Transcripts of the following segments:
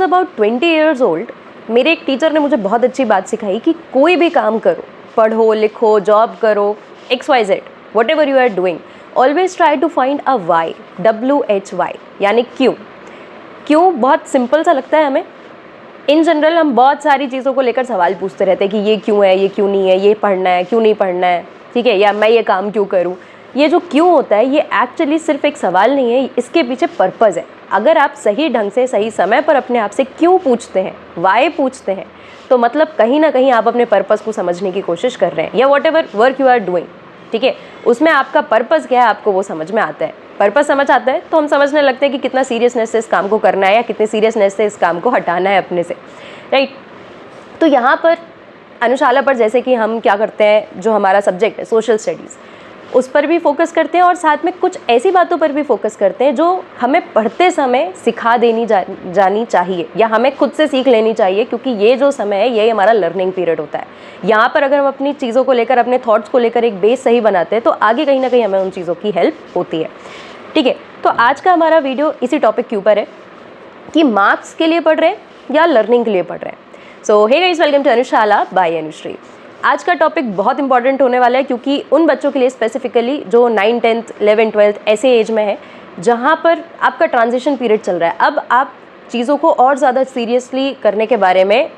Was about 20 years old, मेरे एक teacher ने मुझे बहुत अच्छी बात सिखाई कि कोई भी काम करो, पढ़ो लिखो जॉब करो, XYZ whatever you are doing, always try to find a why, WHY, यानी क्यों। क्यों बहुत सिंपल सा लगता है हमें। इन जनरल हम बहुत सारी चीज़ों को लेकर सवाल पूछते रहते हैं कि ये क्यों है, ये क्यों नहीं है, ये पढ़ना है क्यों नहीं पढ़ना है, ठीक है, या मैं ये काम क्यों करूँ। ये जो क्यों होता है ये एक्चुअली सिर्फ एक सवाल नहीं है, इसके पीछे पर्पज़ है। अगर आप सही ढंग से सही समय पर अपने आप से क्यों पूछते हैं, वाई पूछते हैं, तो मतलब कहीं ना कहीं आप अपने पर्पज़ को समझने की कोशिश कर रहे हैं, या whatever work you are doing, ठीक है, उसमें आपका पर्पज़ क्या है आपको वो समझ में आता है। पर्पज़ समझ आता है तो हम समझने लगते हैं कि कितना सीरियसनेस से इस काम को करना है या कितने सीरियसनेस से इस काम को हटाना है अपने से, राइट। तो यहाँ पर अनुशाला पर जैसे कि हम क्या करते हैं, जो हमारा सब्जेक्ट है सोशल स्टडीज़, उस पर भी फोकस करते हैं और साथ में कुछ ऐसी बातों पर भी फोकस करते हैं जो हमें पढ़ते समय सिखा देनी जानी चाहिए या हमें खुद से सीख लेनी चाहिए, क्योंकि ये जो समय है ये हमारा लर्निंग पीरियड होता है। यहाँ पर अगर हम अपनी चीज़ों को लेकर, अपने थॉट्स को लेकर एक बेस सही बनाते हैं तो आगे कहीं ना कहीं हमें उन चीज़ों की हेल्प होती है, ठीक है। तो आज का हमारा वीडियो इसी टॉपिक के ऊपर है कि मार्क्स के लिए पढ़ रहे हैं या लर्निंग के लिए पढ़ रहे हैं। So hey guys, welcome to Anushala by Anushree. आज का टॉपिक बहुत इंपॉर्टेंट होने वाला है क्योंकि उन बच्चों के लिए स्पेसिफिकली जो 9th 10th 11th 12th ऐसे एज में है जहाँ पर आपका ट्रांजिशन पीरियड चल रहा है। अब आप चीज़ों को और ज़्यादा सीरियसली करने के बारे में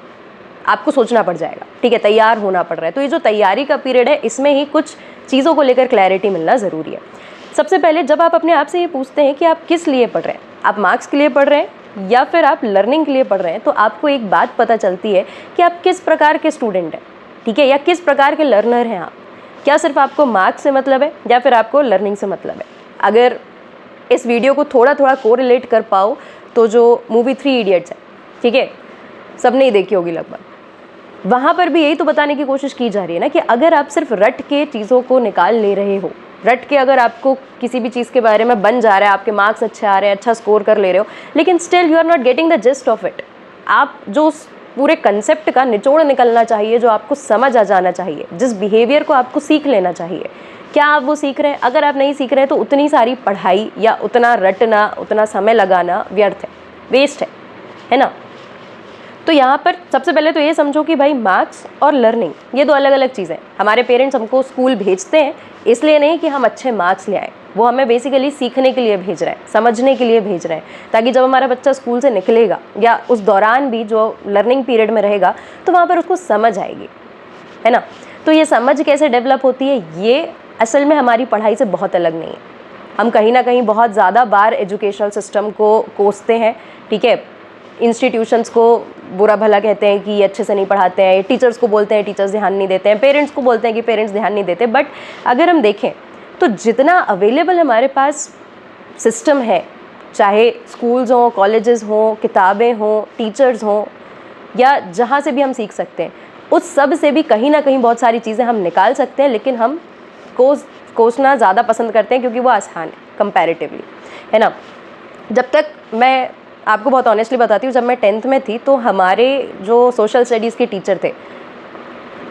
आपको सोचना पड़ जाएगा, ठीक है, तैयार होना पड़ रहा है। तो ये जो तैयारी का पीरियड है इसमें ही कुछ चीज़ों को लेकर क्लैरिटी मिलना ज़रूरी है। सबसे पहले जब आप अपने आप से ये पूछते हैं कि आप किस लिए पढ़ रहे हैं, आप मार्क्स के लिए पढ़ रहे हैं या फिर आप लर्निंग के लिए पढ़ रहे हैं, तो आपको एक बात पता चलती है कि आप किस प्रकार के स्टूडेंट हैं, ठीक है, या किस प्रकार के लर्नर हैं आप। क्या सिर्फ आपको मार्क्स से मतलब है या फिर आपको लर्निंग से मतलब है। अगर इस वीडियो को थोड़ा थोड़ा कोरिलेट कर पाओ तो जो मूवी 3 इडियट्स है, ठीक है, सबने ही देखी होगी लगभग, वहाँ पर भी यही तो बताने की कोशिश की जा रही है ना कि अगर आप सिर्फ रट के चीज़ों को निकाल ले रहे हो, रट के अगर आपको किसी भी चीज़ के बारे में बन जा रहा है, आपके मार्क्स अच्छे आ रहे हैं, अच्छा स्कोर कर ले रहे हो, लेकिन still you are not getting the gist of it. आप जो पूरे कंसेप्ट का निचोड़ निकलना चाहिए, जो आपको समझ आ जाना चाहिए, जिस बिहेवियर को आपको सीख लेना चाहिए, क्या आप वो सीख रहे हैं। अगर आप नहीं सीख रहे हैं तो उतनी सारी पढ़ाई या उतना रटना, उतना समय लगाना व्यर्थ है, वेस्ट है ना। तो यहाँ पर सबसे पहले तो ये समझो कि भाई मार्क्स और लर्निंग ये दो अलग अलग चीज़ें हैं। हमारे पेरेंट्स हमको स्कूल भेजते हैं इसलिए नहीं कि हम अच्छे मार्क्स ले आए, वो हमें बेसिकली सीखने के लिए भेज रहे हैं, समझने के लिए भेज रहे हैं, ताकि जब हमारा बच्चा स्कूल से निकलेगा या उस दौरान भी जो लर्निंग पीरियड में रहेगा तो वहाँ पर उसको समझ आएगी, है ना। तो ये समझ कैसे डेवलप होती है, ये असल में हमारी पढ़ाई से बहुत अलग नहीं है। हम कहीं ना कहीं बहुत ज़्यादा बार एजुकेशनल सिस्टम को कोसते हैं, ठीक है, इंस्टीट्यूशंस को बुरा भला कहते हैं कि ये अच्छे से नहीं पढ़ाते हैं, टीचर्स को बोलते हैं टीचर्स ध्यान नहीं देते हैं, पेरेंट्स को बोलते हैं कि पेरेंट्स ध्यान नहीं देते। बट अगर हम देखें तो जितना अवेलेबल हमारे पास सिस्टम है, चाहे स्कूल्स हों, कॉलेजेस हों, किताबें हों, टीचर्स हों, या जहाँ से भी हम सीख सकते हैं, उस सब से भी कहीं ना कहीं बहुत सारी चीज़ें हम निकाल सकते हैं, लेकिन हम कोसना ज़्यादा पसंद करते हैं क्योंकि वो आसान है कंपैरेटिवली, है ना। जब तक मैं आपको बहुत ऑनेस्टली बताती हूँ, जब मैं 10th में थी तो हमारे जो सोशल स्टडीज़ के टीचर थे,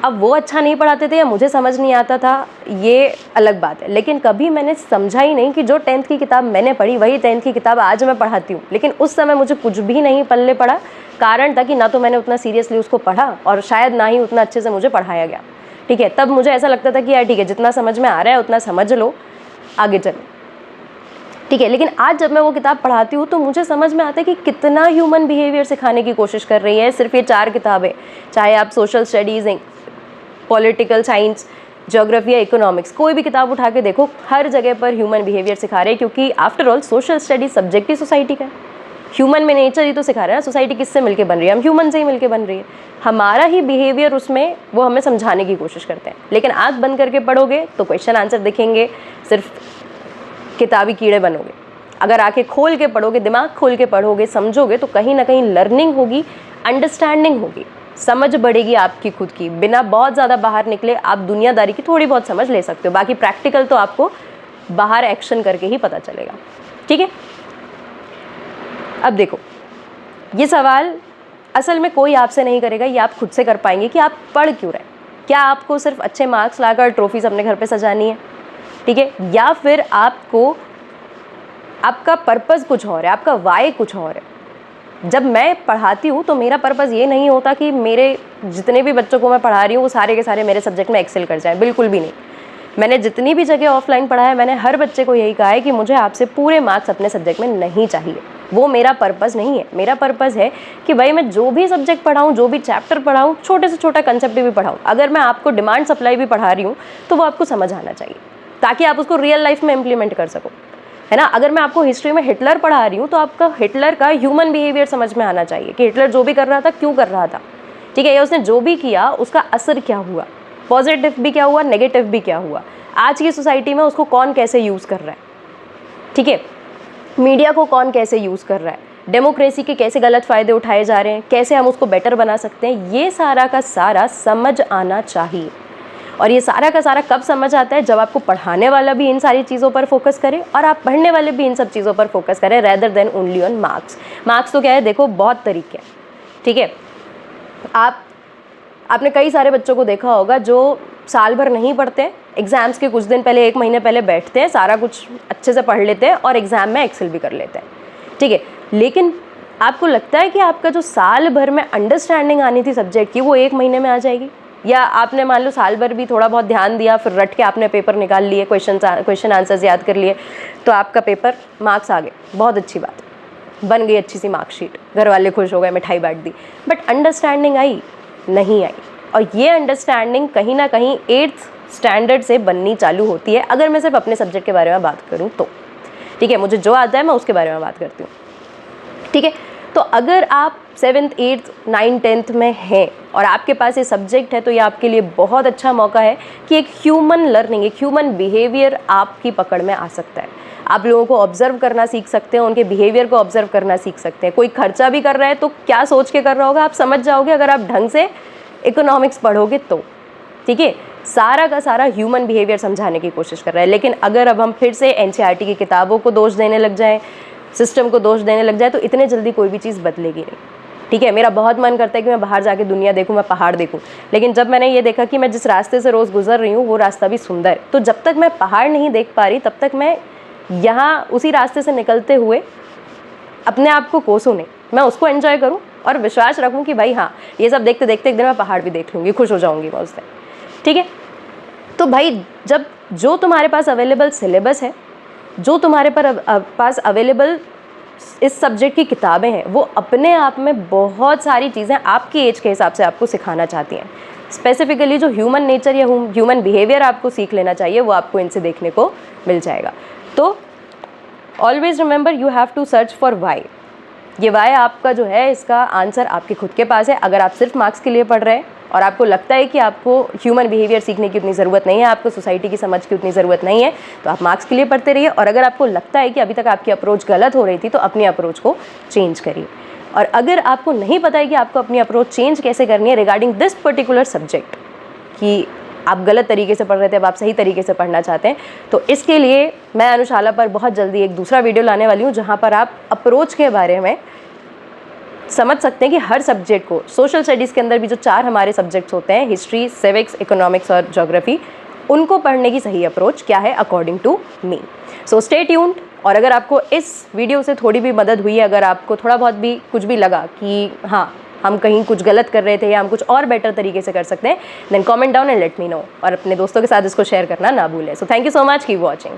अब वो अच्छा नहीं पढ़ाते थे या मुझे समझ नहीं आता था, ये अलग बात है, लेकिन कभी मैंने समझा ही नहीं कि जो 10th की किताब मैंने पढ़ी वही 10th की किताब आज मैं पढ़ाती हूँ। लेकिन उस समय मुझे कुछ भी नहीं पल्ले पड़ा, कारण था कि ना तो मैंने उतना सीरियसली उसको पढ़ा और शायद ना ही उतना अच्छे से मुझे पढ़ाया गया, ठीक है। तब मुझे ऐसा लगता था कि यार ठीक है, जितना समझ में आ रहा है उतना समझ लो, आगे चलो, ठीक है। लेकिन आज जब मैं वो किताब पढ़ाती हूँ तो मुझे समझ में आता है कि कितना ह्यूमन बिहेवियर सिखाने की कोशिश कर रही है सिर्फ ये 4 किताबें, चाहे आप social studies, political science, geography या इकोनॉमिक्स, कोई भी किताब उठा के देखो, हर जगह पर ह्यूमन बिहेवियर सिखा रहे हैं, क्योंकि after all social studies subject ही सोसाइटी का है, ह्यूमन में नेचर ही तो सिखा रहे हैं ना। सोसाइटी किससे मिलके बन रही है, हम ह्यूमन से ही मिलके बन रही है, हमारा ही बिहेवियर उसमें वो हमें समझाने की कोशिश करते हैं। लेकिन आँख बंद करके पढ़ोगे तो क्वेश्चन आंसर दिखेंगे, सिर्फ किताबी कीड़े बनोगे। अगर आंखें खोल के पढ़ोगे, दिमाग खोल के पढ़ोगे, समझोगे, तो कहीं ना कहीं लर्निंग होगी, अंडरस्टैंडिंग होगी, समझ बढ़ेगी आपकी खुद की। बिना बहुत ज़्यादा बाहर निकले आप दुनियादारी की थोड़ी बहुत समझ ले सकते हो, बाकी प्रैक्टिकल तो आपको बाहर एक्शन करके ही पता चलेगा, ठीक है। अब देखो, ये सवाल असल में कोई आपसे नहीं करेगा, ये आप खुद से कर पाएंगे कि आप पढ़ क्यों रहे। क्या आपको सिर्फ अच्छे मार्क्स लाकर ट्रॉफीज अपने घर पे सजानी है, ठीक है, या फिर आपको आपका पर्पस कुछ और है, आपका वाई कुछ और है। जब मैं पढ़ाती हूँ तो मेरा पर्पज़ ये नहीं होता कि मेरे जितने भी बच्चों को मैं पढ़ा रही हूँ वो सारे के सारे मेरे सब्जेक्ट में एक्सेल कर जाए, बिल्कुल भी नहीं। मैंने जितनी भी जगह ऑफलाइन पढ़ा है, मैंने हर बच्चे को यही कहा है कि मुझे आपसे पूरे मार्क्स अपने सब्जेक्ट में नहीं चाहिए। वो मेरा पर्पज़ नहीं है। मेरा पर्पज़ है कि भाई मैं जो भी सब्जेक्ट पढ़ाऊँ, जो भी चैप्टर पढ़ाऊँ, छोटे से छोटा कंसेप्ट भी पढ़ाऊँ, अगर मैं आपको डिमांड सप्लाई भी पढ़ा रही हूँ तो वो आपको समझ आना चाहिए, ताकि आप उसको रियल लाइफ में इम्प्लीमेंट कर सको, है ना। अगर मैं आपको हिस्ट्री में हिटलर पढ़ा रही हूँ तो आपका हिटलर का ह्यूमन बिहेवियर समझ में आना चाहिए कि हिटलर जो भी कर रहा था क्यों कर रहा था, ठीक है, या उसने जो भी किया उसका असर क्या हुआ, पॉजिटिव भी क्या हुआ, नेगेटिव भी क्या हुआ, आज की सोसाइटी में उसको कौन कैसे यूज़ कर रहा है, ठीक है, मीडिया को कौन कैसे यूज़ कर रहा है, डेमोक्रेसी के कैसे गलत फ़ायदे उठाए जा रहे हैं, कैसे हम उसको बेटर बना सकते हैं, ये सारा का सारा समझ आना चाहिए। और ये सारा का सारा कब समझ आता है, जब आपको पढ़ाने वाला भी इन सारी चीज़ों पर फोकस करे और आप पढ़ने वाले भी इन सब चीज़ों पर फोकस करें, rather than only on marks. Marks तो क्या है, देखो बहुत तरीके हैं, ठीक है। आपने कई सारे बच्चों को देखा होगा जो साल भर नहीं पढ़ते, एग्ज़ाम्स के कुछ दिन पहले, 1 महीने पहले बैठते हैं, सारा कुछ अच्छे से पढ़ लेते हैं और एग्ज़ाम में एक्सेल भी कर लेते हैं, ठीक है। लेकिन आपको लगता है कि आपका जो साल भर में अंडरस्टैंडिंग आनी थी सब्जेक्ट की, वो 1 महीने में आ जाएगी? या आपने मान लो साल भर भी थोड़ा बहुत ध्यान दिया, फिर रट के आपने पेपर निकाल लिए, क्वेश्चन आंसर्स याद कर लिए, तो आपका पेपर मार्क्स आ गए, बहुत अच्छी बात, बन गई अच्छी सी मार्कशीट, घर वाले खुश हो गए, मिठाई बांट दी, बट अंडरस्टैंडिंग आई नहीं आई। और ये अंडरस्टैंडिंग कहीं ना कहीं 8th स्टैंडर्ड से बननी चालू होती है, अगर मैं सिर्फ अपने सब्जेक्ट के बारे में बात करूँ तो, ठीक है। मुझे जो आता है मैं उसके बारे में बात करती हूँ, ठीक है। तो अगर आप 7th 8th 9th 10th में हैं और आपके पास ये सब्जेक्ट है, तो ये आपके लिए बहुत अच्छा मौका है कि एक ह्यूमन लर्निंग, एक ह्यूमन बिहेवियर आपकी पकड़ में आ सकता है। आप लोगों को ऑब्जर्व करना सीख सकते हैं, उनके बिहेवियर को ऑब्जर्व करना सीख सकते हैं। कोई खर्चा भी कर रहा है तो क्या सोच के कर रहा होगा आप समझ जाओगे, अगर आप ढंग से इकोनॉमिक्स पढ़ोगे तो, ठीक है। सारा का सारा ह्यूमन बिहेवियर समझाने की कोशिश कर रहा है। लेकिन अगर अब हम फिर से एनसीईआरटी की किताबों को दोष देने लग जाएं, सिस्टम को दोष देने लग जाए, तो इतने जल्दी कोई भी चीज़ बदलेगी नहीं, ठीक है। मेरा बहुत मन करता है कि मैं बाहर जाके दुनिया देखूं, मैं पहाड़ देखूं, लेकिन जब मैंने ये देखा कि मैं जिस रास्ते से रोज़ गुजर रही हूँ वो रास्ता भी सुंदर है, तो जब तक मैं पहाड़ नहीं देख पा रही तब तक मैं यहाँ उसी रास्ते से निकलते हुए अपने आप को कोसों नहीं, मैं उसको एंजॉय करूँ और विश्वास रखूँ कि भाई हाँ, ये सब देखते देखते एक दिन मैं पहाड़ भी देख लूँगी, खुश हो जाऊँगी मैं उस दिन, ठीक है। तो भाई जब जो तुम्हारे पास अवेलेबल सिलेबस है, जो तुम्हारे पास अवेलेबल इस सब्जेक्ट की किताबें हैं, वो अपने आप में बहुत सारी चीज़ें आपकी एज के हिसाब से आपको सिखाना चाहती हैं। स्पेसिफिकली जो ह्यूमन नेचर या ह्यूमन बिहेवियर आपको सीख लेना चाहिए, वो आपको इनसे देखने को मिल जाएगा। तो always remember, you have to search for why. ये वाई आपका जो है, इसका आंसर आपके खुद के पास है। अगर आप सिर्फ मार्क्स के लिए पढ़ रहे हैं और आपको लगता है कि आपको ह्यूमन बिहेवियर सीखने की उतनी ज़रूरत नहीं है, आपको सोसाइटी की समझ की उतनी ज़रूरत नहीं है, तो आप मार्क्स के लिए पढ़ते रहिए। और अगर आपको लगता है कि अभी तक आपकी अप्रोच गलत हो रही थी, तो अपनी अप्रोच को चेंज करिए। और अगर आपको नहीं पता है कि आपको अपनी अप्रोच चेंज कैसे करनी है रिगार्डिंग दिस पर्टिकुलर सब्जेक्ट, कि आप गलत तरीके से पढ़ रहे थे, अब आप सही तरीके से पढ़ना चाहते हैं, तो इसके लिए मैं अनुशाला पर बहुत जल्दी एक दूसरा वीडियो लाने वाली हूँ, जहाँ पर आप अप्रोच के बारे में समझ सकते हैं कि हर सब्जेक्ट को, सोशल स्टडीज़ के अंदर भी जो 4 हमारे सब्जेक्ट्स होते हैं, हिस्ट्री, सिविक्स, इकोनॉमिक्स और ज्योग्राफी, उनको पढ़ने की सही अप्रोच क्या है according to me. So stay tuned. और अगर आपको इस वीडियो से थोड़ी भी मदद हुई है, अगर आपको थोड़ा बहुत भी कुछ भी लगा कि हाँ, हम कहीं कुछ गलत कर रहे थे या हम कुछ और बेटर तरीके से कर सकते हैं, then comment down and let me know. और अपने दोस्तों के साथ इसको शेयर करना ना भूलें। So thank you so much, keep watching.